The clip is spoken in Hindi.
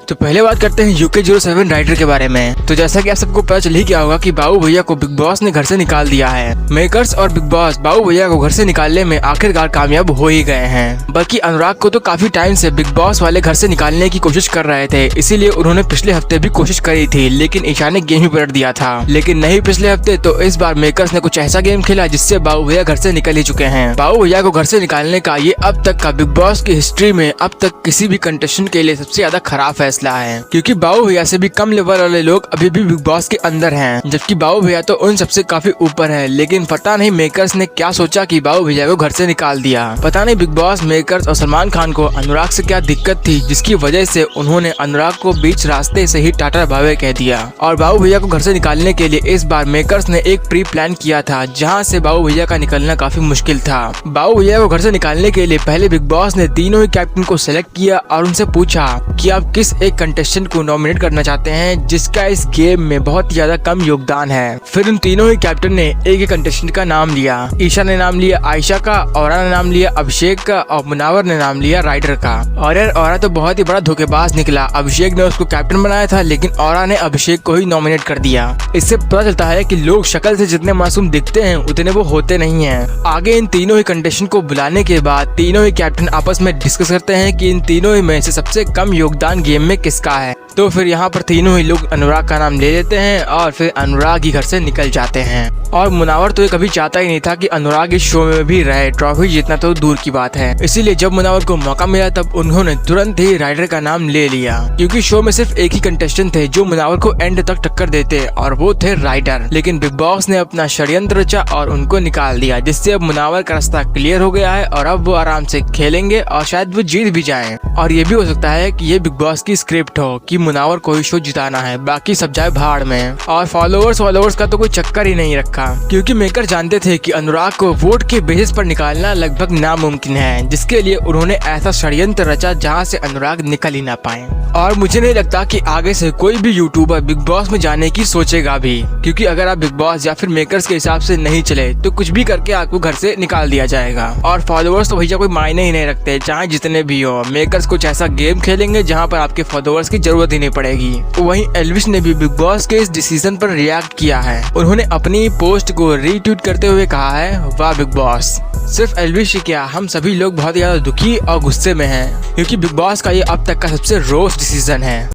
तो पहले बात करते हैं UK07 राइडर के बारे में। तो जैसा कि आप सबको पता चल ही गया होगा कि बाबू भैया को बिग बॉस ने घर से निकाल दिया है। मेकर्स और बिग बॉस बाबू भैया को घर से निकालने में आखिरकार कामयाब हो ही गए हैं। बल्कि अनुराग को तो काफी टाइम से बिग बॉस वाले घर से निकालने की कोशिश कर रहे थे, इसीलिए उन्होंने पिछले हफ्ते भी कोशिश करी थी, लेकिन ईशा ने गेम ही पलट दिया था। लेकिन नहीं पिछले हफ्ते तो इस बार मेकर्स ने कुछ ऐसा गेम खेला जिससे बाबू भैया घर से निकल ही चुके हैं। बाबू भैया को घर से निकालने का ये अब तक का बिग बॉस की हिस्ट्री में अब तक किसी भी कंटेस्टेंट के लिए सबसे ज्यादा खराब फैसला है, क्योंकि बाबू भैया से भी कम लेवल वाले लोग अभी भी बिग बॉस के अंदर हैं, जबकि बाबू भैया तो उन सबसे काफी ऊपर है। लेकिन पता नहीं मेकर्स ने क्या सोचा कि बाबू भैया को घर से निकाल दिया। पता नहीं बिग बॉस, मेकर्स और सलमान खान को अनुराग से क्या दिक्कत थी जिसकी वजह से उन्होंने अनुराग को बीच रास्ते से ही टाटा बाय कह दिया। और बाबू भैया को घर से निकालने के लिए इस बार मेकर्स ने एक प्री प्लान किया था, जहाँ से बाबू भैया का निकलना काफी मुश्किल था। बाबू भैया को घर से निकालने के लिए पहले बिग बॉस ने तीनों ही कैप्टन को सिलेक्ट किया और उनसे पूछा कि आप किस एक कंटेस्टेंट को नॉमिनेट करना चाहते हैं जिसका इस गेम में बहुत ज्यादा कम योगदान है। फिर उन तीनों ही कैप्टन ने एक कंटेस्टेंट का नाम लिया। ईशा ने नाम लिया आयशा का, औरा ने नाम लिया अभिषेक का और मुनावर ने नाम लिया राइडर का। और यार औरा तो बहुत ही बड़ा धोखेबाज निकला। अभिषेक ने उसको कैप्टन बनाया था, लेकिन औरा ने अभिषेक को ही नॉमिनेट कर दिया। इससे पता चलता है कि लोग शक्ल से जितने मासूम दिखते हैं उतने वो होते नहीं हैं। आगे इन तीनों ही कंटेस्टेंट को बुलाने के बाद तीनों ही कैप्टन आपस में डिस्कस करते हैं कि इन तीनों ही में से सबसे कम योगदान गेम में किसका है। तो फिर यहाँ पर तीनों ही लोग अनुराग का नाम ले लेते हैं और फिर अनुराग ही घर से निकल जाते हैं। और मुनावर तो ये कभी चाहता ही नहीं था कि अनुराग इस शो में भी रहे, ट्रॉफी जीतना तो दूर की बात है। इसीलिए जब मुनावर को मौका मिला तब उन्होंने तुरंत ही राइडर का नाम ले लिया, क्योंकि शो में सिर्फ एक ही कंटेस्टेंट थे जो मुनावर को एंड तक टक्कर देते और वो थे राइडर। लेकिन बिग बॉस ने अपना षड्यंत्र रचा और उनको निकाल दिया, जिससे अब मुनावर का रास्ता क्लियर हो गया है और अब वो आराम से खेलेंगे और शायद वो जीत भी जाए। और ये भी हो सकता है कि ये बिग बॉस की स्क्रिप्ट हो कि मुनावर को ही शो जिताना है, बाकी सब जाए भाड़ में। और फॉलोअर्स का तो कोई चक्कर ही नहीं रखा, क्योंकि मेकर जानते थे कि अनुराग को वोट के बेसिस पर निकालना लगभग नामुमकिन है, जिसके लिए उन्होंने ऐसा षड्यंत्र रचा जहां से अनुराग निकल ही ना पाए। और मुझे नहीं लगता कि आगे से कोई भी यूट्यूबर बिग बॉस में जाने की सोचेगा भी, क्योंकि अगर आप बिग बॉस या फिर मेकर्स के हिसाब से नहीं चले तो कुछ भी करके आपको घर से निकाल दिया जाएगा। और फॉलोअर्स तो भैया कोई मायने ही नहीं रखते, चाहे जितने भी हो। मेकर्स कुछ ऐसा गेम खेलेंगे जहाँ पर आपके फॉलोअर्स की जरूरत ही नहीं पड़ेगी। वहीं एल्विश ने भी बिग बॉस के इस डिसीजन पर रिएक्ट किया है। उन्होंने अपनी पोस्ट को रीट्वीट करते हुए कहा है, वाह बिग बॉस। सिर्फ एल्विश ही क्या, हम सभी लोग बहुत ज्यादा दुखी और गुस्से में हैं, क्योंकि बिग बॉस का ये अब तक का सबसे रोस्ट डिसीजन है।